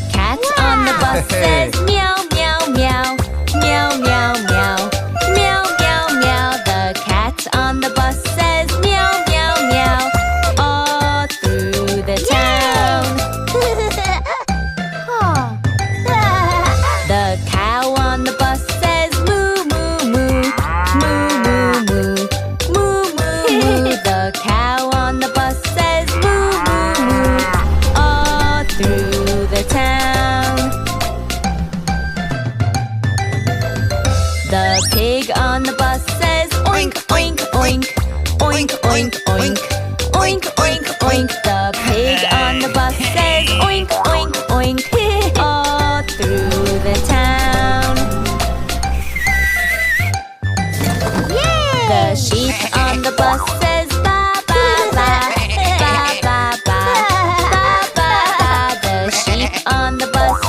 The cat on the bus says meow, meow, meow. Meow, meow, meow. Meow, meow, meow. The cat on the bus says meow, meow, meow. All through the town. The cow on the bus says moo, moo, moo. Moo, moo, moo. Moo, moo, moo. The cow on the bus says moo, moo, moo. All through the town. The pig on the bus says oink, oink, oink. Oink, oink, oink. Oink, oink, oink. The pig on the bus says oink, oink, oink. All through the town. The sheep on the bus says ba, ba, ba. Ba, ba, ba. Ba, ba, ba. The sheep on the bus